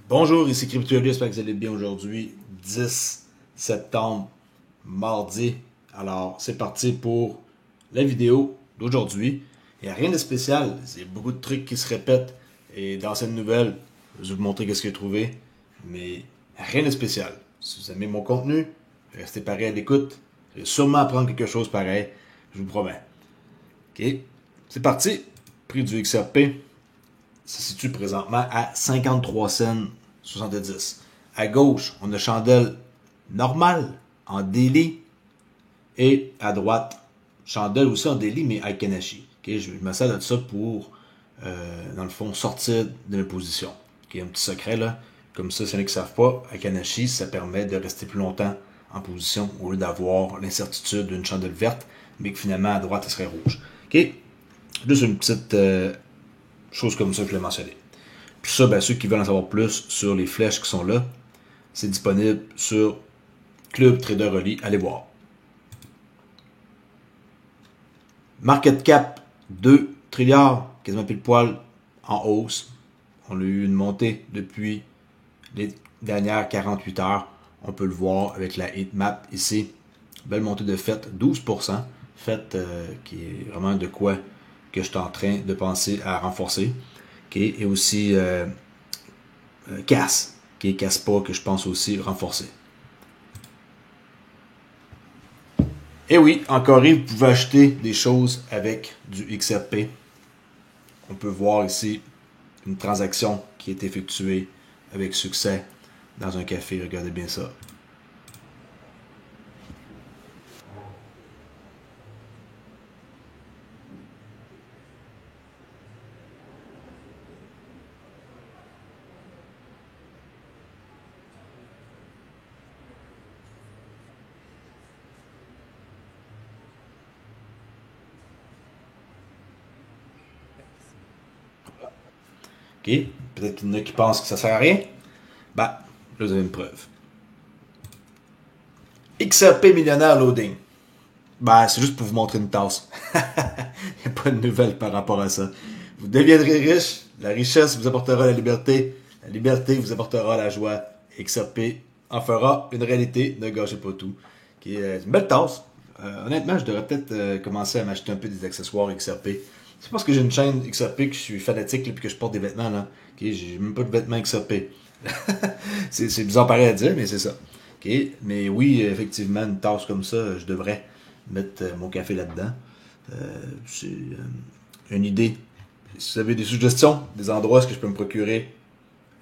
Bonjour, ici CryptoLus, j'espère que vous allez bien aujourd'hui, 10 septembre, mardi. Alors, c'est parti pour la vidéo d'aujourd'hui. Il n'y a rien de spécial, il y a beaucoup de trucs qui se répètent. Et dans cette nouvelle, je vais vous montrer ce que j'ai trouvé, mais rien de spécial. Si vous aimez mon contenu, restez pareil à l'écoute. Je vais sûrement apprendre quelque chose pareil, je vous promets. Ok, c'est parti. Prix du XRP se situe présentement à 53 cents 70. À gauche, on a chandelle normale en daily. Et à droite, chandelle aussi en daily, mais Aikaneshi. Okay, je me sers de ça pour, dans le fond, sortir de mes positions. Okay, un petit secret là. Comme ça, ceux qui ne savent pas, Aikaneshi, ça permet de rester plus longtemps en position au lieu d'avoir l'incertitude d'une chandelle verte, mais que finalement à droite, elle serait rouge. Ok, juste une petite chose comme ça que je l'ai mentionné. Puis ça, ben, ceux qui veulent en savoir plus sur les flèches qui sont là, c'est disponible sur Club Trader Relay. Allez voir. Market cap 2 trilliards, quasiment pile poil en hausse. On a eu une montée depuis les dernières 48 heures. On peut le voir avec la heatmap ici. Belle montée de fait, 12%. Fait qui est vraiment de quoi que je suis en train de penser à renforcer. Okay. Et aussi CAS, qui est CASPA, que je pense aussi renforcer. Et oui, en Corée, vous pouvez acheter des choses avec du XRP. On peut voir ici une transaction qui est effectuée avec succès dans un café. Regardez bien ça. OK? Peut-être qu'il y en a qui pensent que ça sert à rien. Ben, là, vous avez une preuve. XRP millionnaire loading. Ben, c'est juste pour vous montrer une tasse. Il n'y a pas de nouvelles par rapport à ça. Vous deviendrez riche. La richesse vous apportera la liberté. La liberté vous apportera la joie. XRP en fera une réalité. Ne gâchez pas tout. Okay, c'est une belle tasse. Honnêtement, je devrais peut-être commencer à m'acheter un peu des accessoires XRP. C'est parce que j'ai une chaîne XRP que je suis fanatique et que je porte des vêtements. Là. Okay, j'ai même pas de vêtements XRP. c'est bizarre pareil à dire, mais c'est ça. Okay? Mais oui, effectivement, une tasse comme ça, je devrais mettre mon café là-dedans. C'est une idée. Si vous avez des suggestions, des endroits où je peux me procurer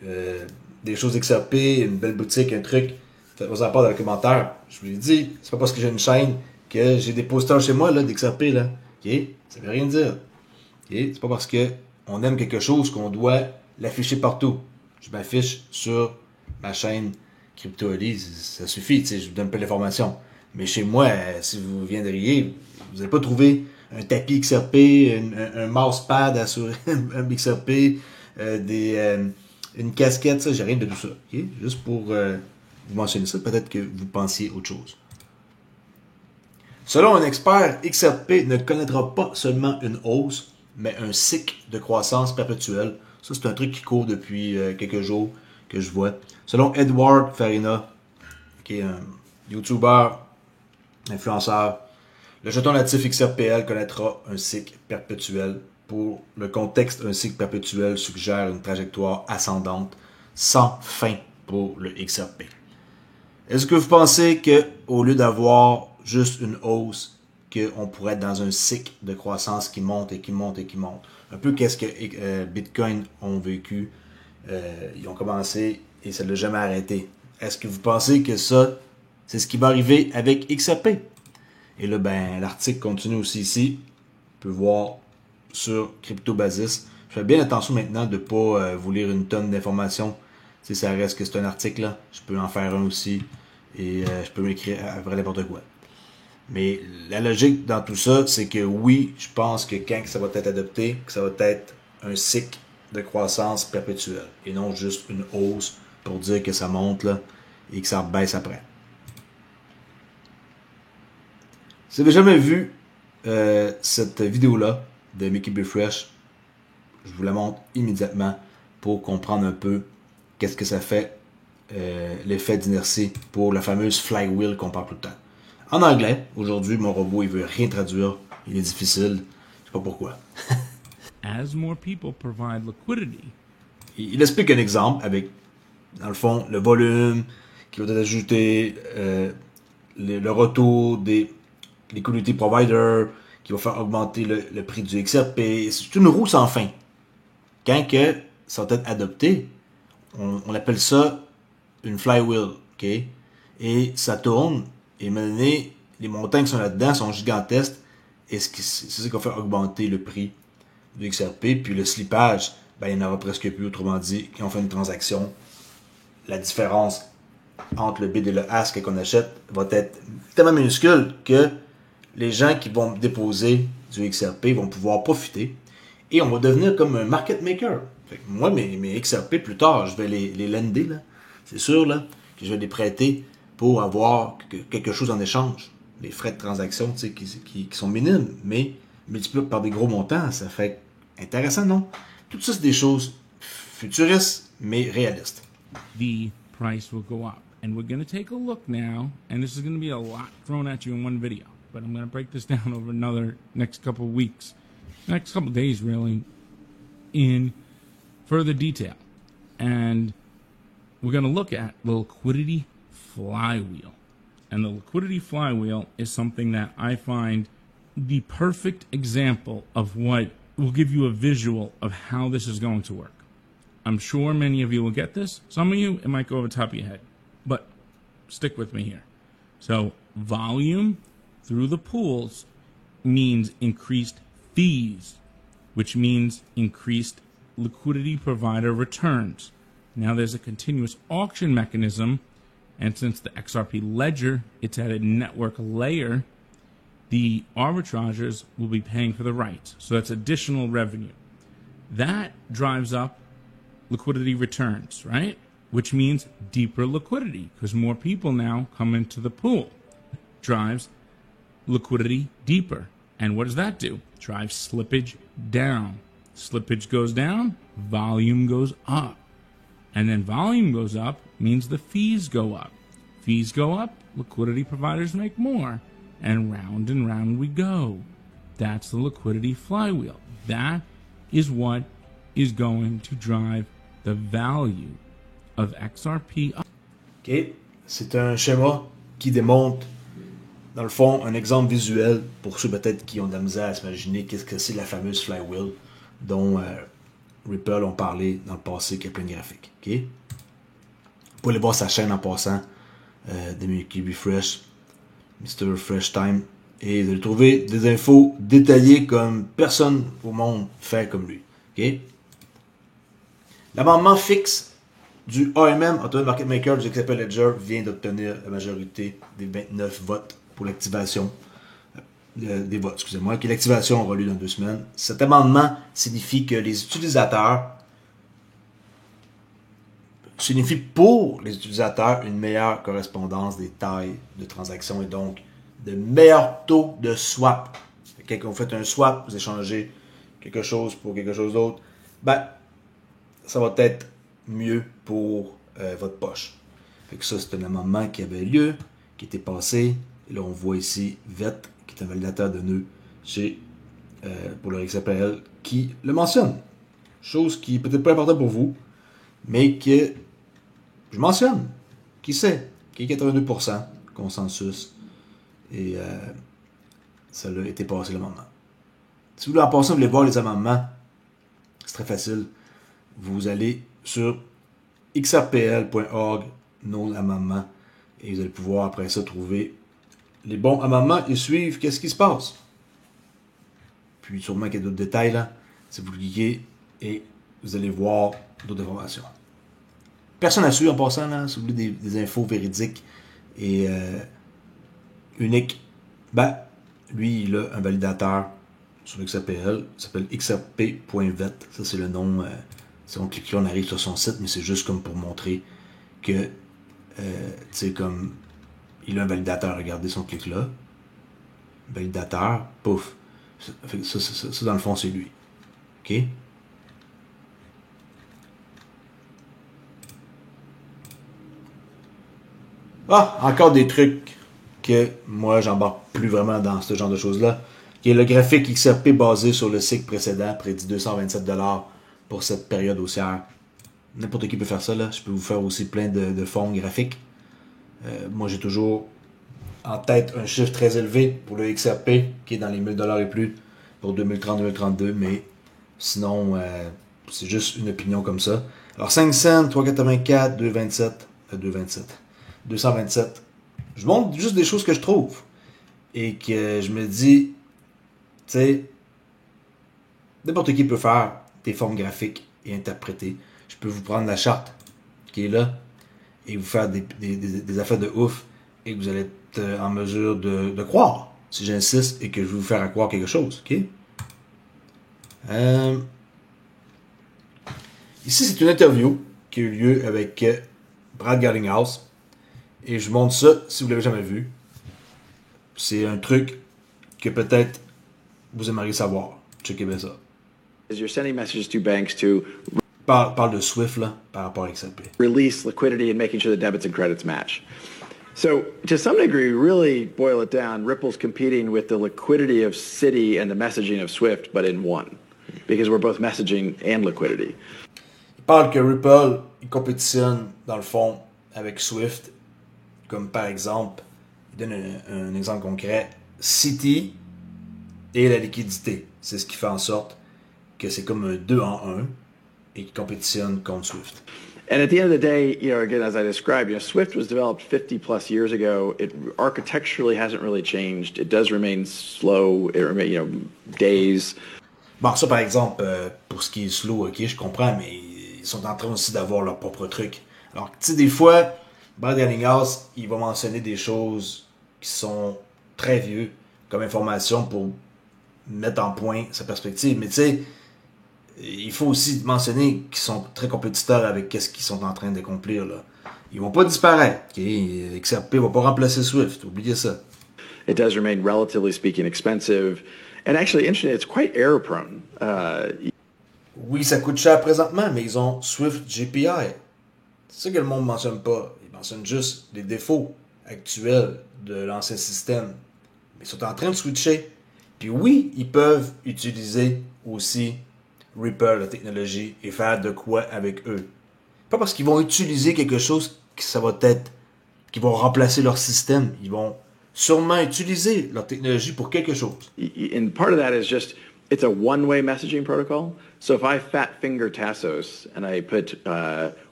des choses XRP, une belle boutique, un truc, faites-moi ça part dans les commentaires. Je vous l'ai dit, c'est pas parce que j'ai une chaîne que j'ai des posters chez moi là, d'XRP. Là. Okay? Ça veut rien dire. Okay? C'est pas parce qu'on aime quelque chose qu'on doit l'afficher partout. Je m'affiche sur ma chaîne CryptoElise, ça suffit, je vous donne pas l'information. Mais chez moi, si vous viendriez, vous n'allez pas trouver un tapis XRP, un mousepad à souris, un XRP, une casquette, ça, j'ai rien de tout ça. Okay? Juste pour vous mentionner ça, peut-être que vous pensiez autre chose. Selon un expert, XRP ne connaîtra pas seulement une hausse, mais un cycle de croissance perpétuelle. Ça, c'est un truc qui court depuis quelques jours que je vois. Selon Edward Farina, qui est un YouTuber, influenceur, le jeton natif XRPL connaîtra un cycle perpétuel. Pour le contexte, un cycle perpétuel suggère une trajectoire ascendante sans fin pour le XRP. Est-ce que vous pensez qu'au lieu d'avoir juste une hausse, qu'on pourrait être dans un cycle de croissance qui monte et qui monte et qui monte? Un peu qu'est-ce que Bitcoin ont vécu. Ils ont commencé et ça ne l'a jamais arrêté. Est-ce que vous pensez que ça, c'est ce qui va arriver avec XRP? Et là, ben, l'article continue aussi ici. On peut voir sur CryptoBasis. Je fais bien attention maintenant de ne pas vous lire une tonne d'informations. Si ça reste que c'est un article, là, je peux en faire un aussi. Et je peux m'écrire à vrai n'importe quoi. Mais la logique dans tout ça, c'est que oui, je pense que quand ça va être adopté, que ça va être un cycle de croissance perpétuelle. Et non juste une hausse pour dire que ça monte là, et que ça baisse après. Si vous n'avez jamais vu cette vidéo-là de Mickey B. Fresh, je vous la montre immédiatement pour comprendre un peu qu'est-ce que ça fait l'effet d'inertie pour la fameuse flywheel qu'on parle tout le temps. En anglais, aujourd'hui, mon robot, il veut rien traduire. Il est difficile. Je sais pas pourquoi. As more people provide liquidity, Il explique un exemple avec, dans le fond, le volume qui va être ajouté, le retour des liquidity providers qui va faire augmenter le prix du XRP. C'est une roue sans fin. Quand que ça va être adopté, on appelle ça une flywheel. Okay? Et ça tourne. Et maintenant, les montants qui sont là-dedans sont gigantesques. Et c'est ça qui va faire augmenter le prix du XRP. Puis le slippage, ben, il n'y en aura presque plus. Autrement dit, quand on fait une transaction, la différence entre le bid et le ask qu'on achète va être tellement minuscule que les gens qui vont déposer du XRP vont pouvoir profiter. Et on va devenir comme un market maker. Fait que moi, mes XRP, plus tard, je vais les lender, là. C'est sûr, là, que je vais les prêter pour avoir quelque chose en échange. Les frais de transaction, tu sais, qui sont minimes, mais multipliés par des gros montants, ça fait intéressant, non? Tout ça, c'est des choses futuristes, mais réalistes. the price will go up. And we're going to take a look now, and this is going to be a lot thrown at you in one video, but I'm going to break this down over next couple of weeks, next couple of days really, in further detail. And we're going to look at the liquidity flywheel. And the liquidity flywheel is something that I find the perfect example of what will give you a visual of how this is going to work. I'm sure many of you will get this. Some of you, it might go over the top of your head. But stick with me here. So volume through the pools means increased fees, which means increased liquidity provider returns. Now there's a continuous auction mechanism, and since the XRP ledger, it's at a network layer, the arbitrageurs will be paying for the rights. So that's additional revenue. That drives up liquidity returns, right? Which means deeper liquidity because more people now come into the pool. Drives liquidity deeper. And what does that do? Drives slippage down. Slippage goes down, volume goes up. And then volume goes up means the fees go up. Fees go up, liquidity providers make more. And round we go. That's the liquidity flywheel. That is what is going to drive the value of XRP up. OK? C'est un schéma qui démontre, dans le fond, un exemple visuel pour ceux peut-être qui ont de la misère à s'imaginer qu'est-ce que c'est la fameuse flywheel dont Ripple ont parlé dans le passé, qui est plein de graphiques. OK? Vous pouvez aller voir sa chaîne en passant, Demiki Refresh, Mr. Fresh Time, et vous allez trouver des infos détaillées comme personne au monde fait comme lui. OK? L'amendement fixe du AMM, Automated Market Maker du XRP Ledger, vient d'obtenir la majorité des 29 votes pour l'activation des votes, excusez-moi, que l'activation aura lieu dans 2 semaines. Cet amendement signifie que les utilisateurs signifie pour les utilisateurs une meilleure correspondance des tailles de transactions et donc de meilleurs taux de swap. Quand vous faites un swap, vous échangez quelque chose pour quelque chose d'autre, ben, ça va être mieux pour votre poche. Fait que ça, c'est un amendement qui avait lieu, qui était passé. Et là, on voit ici VET, qui est un validateur de nœuds chez, pour le XRPL, qui le mentionne. Chose qui est peut-être pas importante pour vous, mais que je mentionne. Qui sait? Qui est 82% consensus. Et ça a été passé l'amendement. Si vous voulez en passer, vous voulez voir les amendements, c'est très facile. Vous allez sur xrpl.org, nos amendements, et vous allez pouvoir après ça trouver les bons amendements et suivre qu'est-ce qui se passe. Puis sûrement qu'il y a d'autres détails là, si vous cliquez et vous allez voir d'autres informations. Personne n'a su en passant là, si vous voulez des infos véridiques et uniques, ben lui il a un validateur sur XRPL, il s'appelle xrp.vet, ça c'est le nom. Si on clique là, on arrive sur son site, mais c'est juste comme pour montrer que, tu sais, comme, il a un validateur. Regardez si on clique là. Validateur, pouf. Ça, dans le fond, c'est lui. OK? Ah, encore des trucs que moi, j'embarque plus vraiment dans ce genre de choses-là. Qui est le graphique XRP basé sur le cycle précédent, prédit 227$ pour cette période haussière. N'importe qui peut faire ça, là. Je peux vous faire aussi plein de fonds graphiques. Moi, j'ai toujours en tête un chiffre très élevé pour le XRP, qui est dans les 1000$ et plus pour 2030-2032, mais sinon, c'est juste une opinion comme ça. Alors, 5 cents, 3,84, 2,27, 2,27, 227. Je montre juste des choses que je trouve et que je me dis, tu sais, n'importe qui peut faire des formes graphiques et interpréter. Je peux vous prendre la charte qui est là et vous faire des affaires de ouf et que vous allez être en mesure de croire si j'insiste et que je vais vous faire croire quelque chose. Ok? Ici, c'est une interview qui a eu lieu avec Brad Garlinghouse et je montre ça si vous l'avez jamais vu. C'est un truc que peut-être vous aimeriez savoir. Checkez bien ça. You're sending messages to banks to Parle de Swift là, par rapport à XRP. release liquidity and making sure the debits and credits match. So, to some degree, really boil it down, Ripple's competing with the liquidity of Citi and the messaging of Swift, but in one, because we're both messaging and liquidity. Il parle que Ripple, il compétitionne dans le fond avec Swift, comme par exemple, il donne un exemple concret, Citi et la liquidité. C'est ce qui fait en sorte que c'est comme un 2 en 1 et qui compétitionne contre Swift. And at the end of the day, again, as I described, Swift was developed 50 plus years ago. It architecturally hasn't really changed. It does remain slow. It remains, days. Bon, ça par exemple, pour ce qui est slow, ok, je comprends, mais ils sont en train aussi d'avoir leur propre truc. Alors, tu sais, des fois, Brad Garlinghouse, il va mentionner des choses qui sont très vieux comme information pour mettre en point sa perspective. Mais tu sais, il faut aussi mentionner qu'ils sont très compétiteurs avec ce qu'ils sont en train d'accomplir, là. Ils vont pas disparaître. Okay? XRP va pas remplacer Swift. Oubliez ça. It does remain, relatively speaking, expensive. And actually, interesting, it's quite error prone. Oui, ça coûte cher présentement, mais ils ont Swift GPI. C'est ça que le monde ne mentionne pas. Ils mentionnent juste les défauts actuels de l'ancien système. Mais ils sont en train de switcher. Puis oui, ils peuvent utiliser aussi Ripple, la technologie, et faire de quoi avec eux. Pas parce qu'ils vont utiliser quelque chose qui ça va être, qui vont remplacer leur système. Ils vont sûrement utiliser leur technologie pour quelque chose. And part of that is just, it's a one-way messaging protocol. So if I fat finger Tassos and I put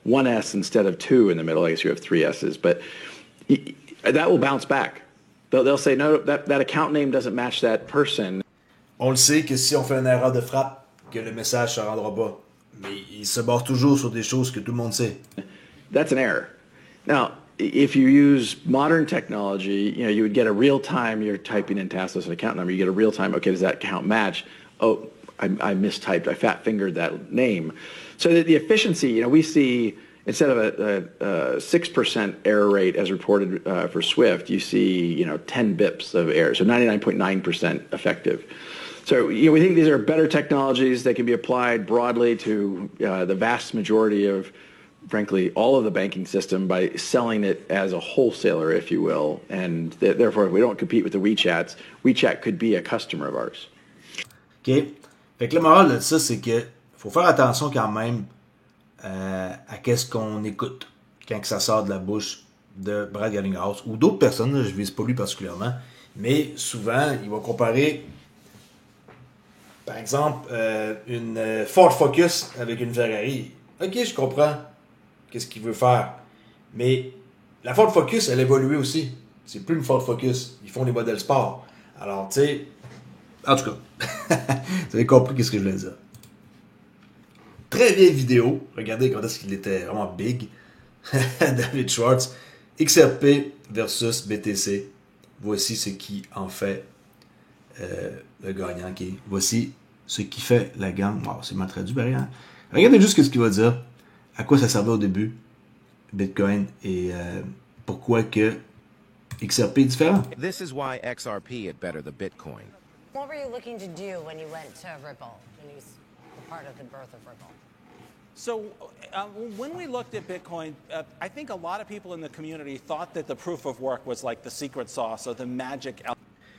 one S instead of two in the middle, I guess you have three S's, but that will bounce back. They'll say, no, that account name doesn't match that person. On le sait que si on fait une erreur de frappe, que le message se rendra pas. Mais il se base toujours sur des choses que tout le monde sait. That's an error. Now, if you use modern technology, you would get a real time, you're typing in Tassos an account number, you get a real time, okay, does that account match? Oh, I mistyped, I fat fingered that name. So the efficiency, we see, instead of a 6% error rate as reported for Swift, you see, 10 bips of error, so 99.9% effective. So we think these are better technologies that can be applied broadly to the vast majority of, frankly, all of the banking system by selling it as a wholesaler, if you will. And therefore, if we don't compete with the WeChats, WeChat could be a customer of ours. OK. Fait que la morale de ça, c'est que faut faire attention quand même à qu'est-ce qu'on écoute quand que ça sort de la bouche de Brad Garlinghouse ou d'autres personnes, là, je vise pas lui particulièrement, mais souvent, il va comparer par exemple une Ford Focus avec une Ferrari. OK, je comprends qu'est-ce qu'il veut faire, mais la Ford Focus, elle a évolué aussi. C'est plus une Ford Focus. Ils font les modèles sport. Alors, tu sais, en tout cas, vous avez compris ce que je voulais dire. Très vieille vidéo. Regardez quand est-ce qu'il était vraiment big. David Schwartz. XRP versus BTC. Voici ce qui en fait le gagnant. Okay. Voici ce qui fait la gamme. Wow, c'est mal traduit, Barian. Regardez juste ce qu'il va dire. À quoi ça servait au début, Bitcoin, et pourquoi que XRP est différent. This is why XRP had better than Bitcoin. What were you looking to do when you went to Ripple, when you were part of the birth of Ripple? So when we looked at Bitcoin, I think a lot of people in the community thought that the proof of work was like the secret sauce or the magic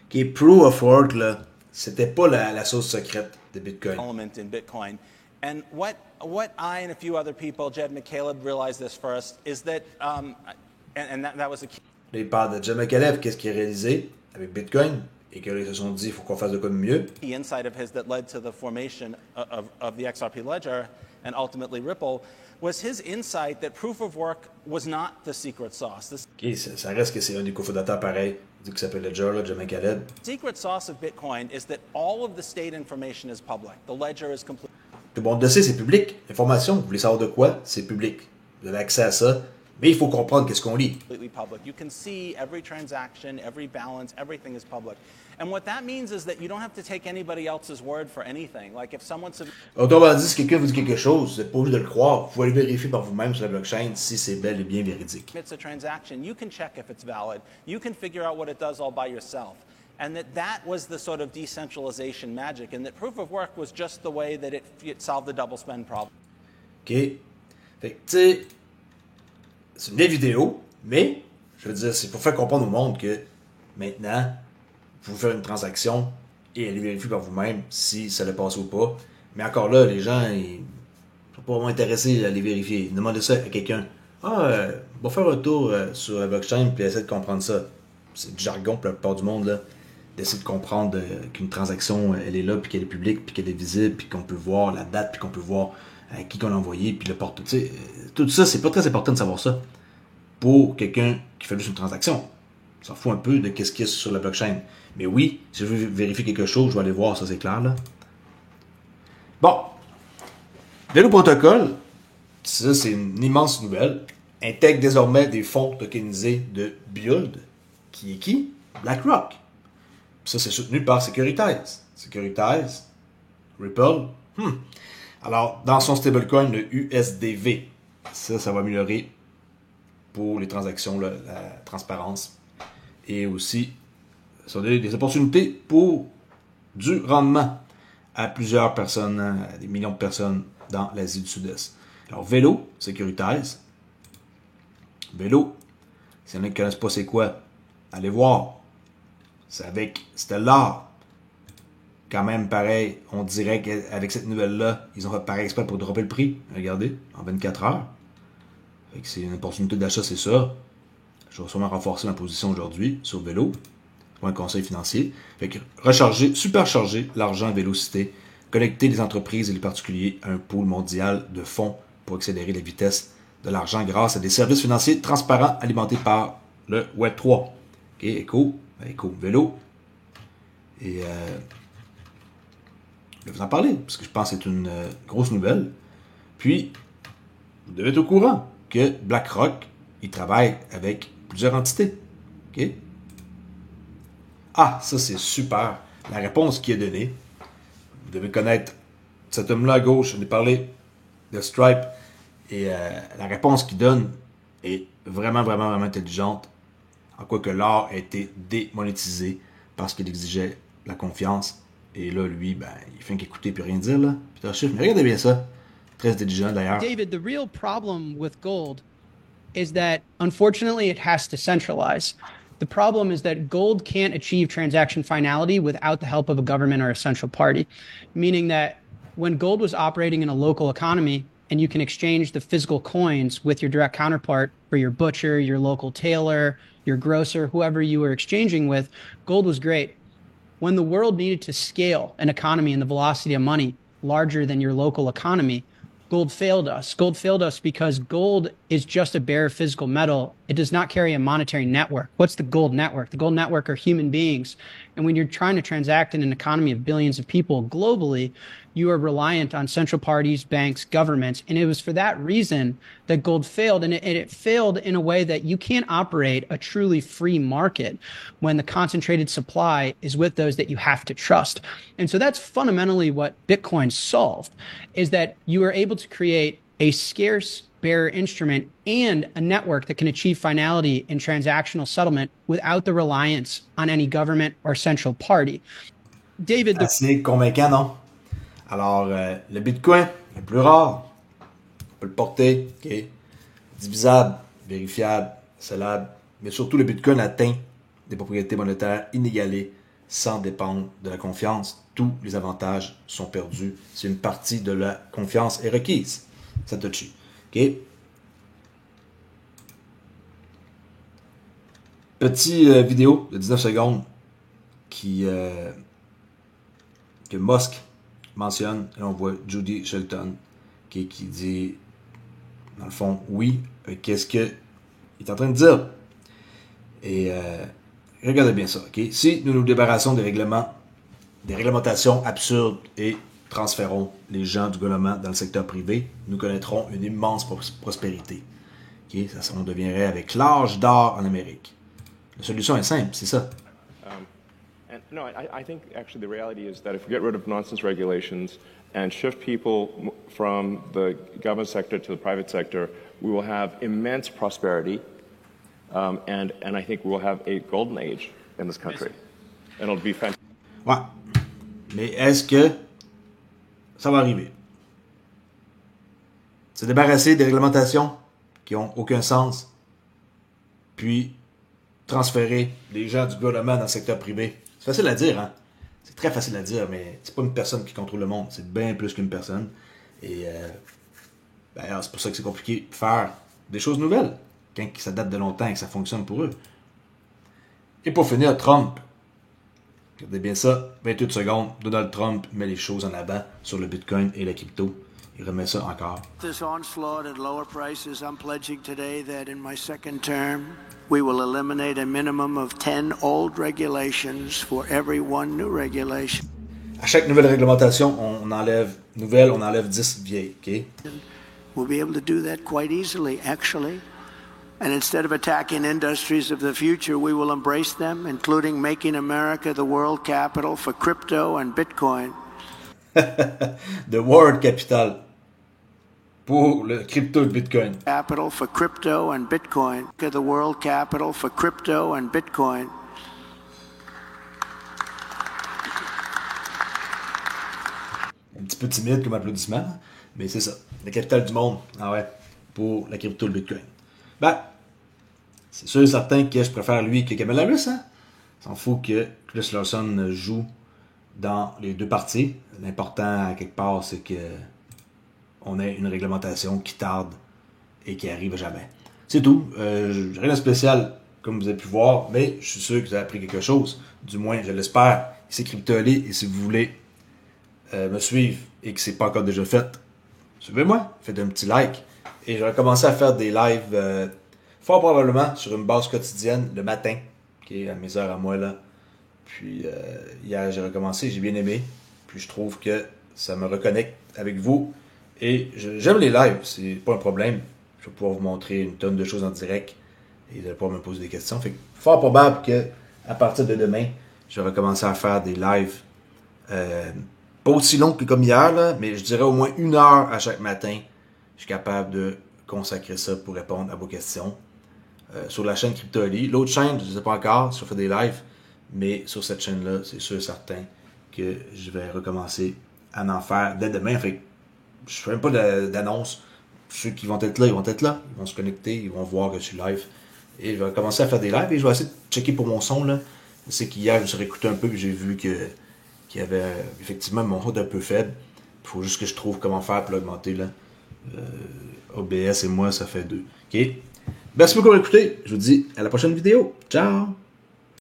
Qui est Proof of Work, là, c'était pas la sauce secrète de Bitcoin. element in Bitcoin. And what I and a few other people, Jed McCaleb, realized this first, is that, and that was a key. Là, il parle de Jed McCaleb, qu'est-ce qu'il a réalisé avec Bitcoin, et que là, ils se sont dit, il faut qu'on fasse de quoi de mieux. The insight of his that led to the formation of the XRP ledger and ultimately Ripple was his insight that proof of work was not the secret sauce. OK, ça reste que c'est un des cofondateurs pareil, qui s'appelle Ledger, là, Jed McCaleb. The secret sauce of Bitcoin is that all of the state information is public. The ledger is complete. Tout le monde le sait, c'est public. L'information, vous voulez savoir de quoi? C'est public. Vous avez accès à ça, mais il faut comprendre qu'est-ce qu'on lit. Completely public. You can see every transaction, every balance, everything is public. And what that means is that you don't have to take anybody else's word for anything. Like if someone Autrement dit, si quelqu'un vous dit quelque chose, vous n'êtes pas obligé de le croire. Vous pouvez aller vérifier par vous-même sur la blockchain si c'est bel et bien véridique. submits a transaction, you can check if it's valid. You can figure out what it does all by yourself. And that was the sort of decentralization magic. And that proof of work was just the way that it solved the double spend problem. OK? Fait que, tu sais, c'est une vieille vidéo, mais, je veux dire, c'est pour faire comprendre au monde que, maintenant, vous pouvez faire une transaction et aller vérifier par vous-même si ça l'a passé ou pas. Mais encore là, les gens, ils sont pas vraiment intéressés à aller vérifier. Demandez ça à quelqu'un. Va faire un tour sur la blockchain puis essayer de comprendre ça. C'est du jargon pour la plupart du monde, là. D'essayer de comprendre qu'une transaction, elle est là, puis qu'elle est publique, puis qu'elle est visible, puis qu'on peut voir la date, puis qu'on peut voir à qui qu'on l'a envoyé, puis le porte. Tu sais, tout ça, c'est pas très important de savoir ça pour quelqu'un qui fait juste une transaction. On s'en fout un peu de qu'est-ce qu'il y a sur la blockchain. Mais oui, si je veux vérifier quelque chose, je vais aller voir, ça c'est clair, là. Bon. Velo Protocol, ça c'est une immense nouvelle, intègre désormais des fonds tokenisés de Build, qui est qui? BlackRock. Ça, c'est soutenu par Securitize. Securitize, Ripple. Alors, dans son stablecoin, le USDV, ça va améliorer pour les transactions, là, la transparence. Et aussi, ça donne des opportunités pour du rendement à plusieurs personnes, à des millions de personnes dans l'Asie du Sud-Est. Alors, Velo, Securitize. Velo, s'il y en a qui ne connaissent pas c'est quoi, allez voir. C'est avec Stellar. Quand même, pareil, on dirait qu'avec cette nouvelle-là, ils ont fait pareil exprès pour dropper le prix. Regardez, en 24 heures. Fait que c'est une opportunité d'achat, c'est ça. Je vais sûrement renforcer ma position aujourd'hui sur Velo. Pour un conseil financier. Fait que recharger, supercharger l'argent à Vélocité. Connecter les entreprises et les particuliers à un pool mondial de fonds pour accélérer la vitesse de l'argent grâce à des services financiers transparents alimentés par le Web3. OK, Echo. Velo. Et je vais vous en parler, parce que je pense que c'est une grosse nouvelle. Puis, vous devez être au courant que BlackRock, il travaille avec plusieurs entités. OK? Ah, ça c'est super. La réponse qu'il a donnée, vous devez connaître cet homme-là à gauche, on a parlé de Stripe, et la réponse qu'il donne est vraiment, vraiment, vraiment intelligente. En quoi que l'or a été démonétisé parce qu'il exigeait la confiance. Et là, lui, ben, il fait qu'écouter et rien dire, là. Peter Schiff, mais regardez bien ça. Très intelligent, d'ailleurs. David, the real problem with gold is that, unfortunately, it has to centralize. The problem is that gold can't achieve transaction finality without the help of a government or a central party, meaning that when gold was operating in a local economy, and you can exchange the physical coins with your direct counterpart for your butcher, your local tailor, your grocer, whoever you were exchanging with, gold was great. When the world needed to scale an economy and the velocity of money larger than your local economy, gold failed us. Gold failed us because gold is just a bare physical metal. It does not carry a monetary network. What's the gold network? The gold network are human beings. And when you're trying to transact in an economy of billions of people globally, you are reliant on central parties, banks, governments. And it was for that reason that gold failed. And it failed in a way that you can't operate a truly free market when the concentrated supply is with those that you have to trust. And so that's fundamentally what Bitcoin solved, is that you are able to create a scarce bearer instrument and a network that can achieve finality in transactional settlement without the reliance on any government or central party. David, Assez convaincant, non? Alors, le Bitcoin est plus rare, On peut le porter, OK? Divisable, vérifiable, scellable, mais surtout le Bitcoin atteint des propriétés monétaires inégalées sans dépendre de la confiance. Tous les avantages sont perdus si une partie de la confiance est requise. Satoshi. OK? Petit vidéo de 19 secondes que Musk mentionne, et on voit Judy Shelton qui dit, dans le fond, oui, qu'est-ce qu'il est en train de dire. Et regardez bien ça, ok? Si nous nous débarrassons des réglementations absurdes et transférons les gens du gouvernement dans le secteur privé, nous connaîtrons une immense prospérité. Okay? Ça, on deviendrait avec l'âge d'or en Amérique. La solution est simple, c'est ça. No, I think actually the reality is that if we get rid of nonsense regulations and shift people from the government sector to the private sector, we will have immense prosperity, and I think we will have a golden age in this country. And it'll be fantastic. Ouais. Mais est-ce que ça va arriver? Se débarrasser des réglementations qui n'ont aucun sens, puis transférer les gens du gouvernement dans le secteur privé. C'est facile à dire, hein? C'est très facile à dire, mais c'est pas une personne qui contrôle le monde. C'est bien plus qu'une personne. Et c'est pour ça que c'est compliqué de faire des choses nouvelles, quand ça date de longtemps et que ça fonctionne pour eux. Et pour finir, Trump. Regardez bien ça, 28 secondes, Donald Trump met les choses en avant sur le Bitcoin et la crypto. Il remet ça encore. This onslaught at lower prices, I'm pledging today that in my second term, we will eliminate a minimum of 10 old regulations for every one new regulation. À chaque nouvelle réglementation, on enlève 10 vieilles, OK? We'll be able to do that quite easily, actually. And instead of attacking industries of the future, we will embrace them, including making America the world capital for crypto and Bitcoin. The world capital pour le crypto et le Bitcoin. Capital for crypto and Bitcoin. The world capital for crypto and Bitcoin. Un petit peu timide comme applaudissement, mais c'est ça. La capitale du monde, ah ouais, pour la crypto et le Bitcoin. Ben, c'est sûr et certain que je préfère lui que Kamala Harris, hein? S'en fout que Chris Larson joue dans les deux parties. L'important, à quelque part, c'est que on ait une réglementation qui tarde et qui arrive jamais. C'est tout. Rien de spécial, comme vous avez pu voir, mais je suis sûr que vous avez appris quelque chose. Du moins, je l'espère. C'est Crypto-Ali, et si vous voulez me suivre et que c'est pas encore déjà fait, suivez-moi, faites un petit like. Et je vais commencer à faire des lives fort probablement sur une base quotidienne le matin, okay, à mes heures à moi là. Puis hier j'ai recommencé, j'ai bien aimé. Puis je trouve que ça me reconnecte avec vous. Et j'aime les lives, c'est pas un problème. Je vais pouvoir vous montrer une tonne de choses en direct et de pouvoir me poser des questions. Fait que fort probable que à partir de demain, je vais recommencer à faire des lives pas aussi longs que comme hier, là, mais je dirais au moins 1 heure à chaque matin. Je suis capable de consacrer ça pour répondre à vos questions. Sur la chaîne Crypto-Ali. L'autre chaîne, je ne sais pas encore si je fais des lives, mais sur cette chaîne-là, c'est sûr et certain que je vais recommencer à en faire dès demain. Fait que je ne fais même pas d'annonce. Ceux qui vont être là, ils vont être là. Ils vont se connecter, ils vont voir que je suis live. Et je vais commencer à faire des lives et je vais essayer de checker pour mon son, là. Je sais qu'hier, je me suis réécouté un peu et j'ai vu qu'il y avait effectivement mon son un peu faible. Il faut juste que je trouve comment faire pour l'augmenter, là. OBS et moi, ça fait 2. OK? Merci beaucoup pour écouter. Je vous dis à la prochaine vidéo. Ciao!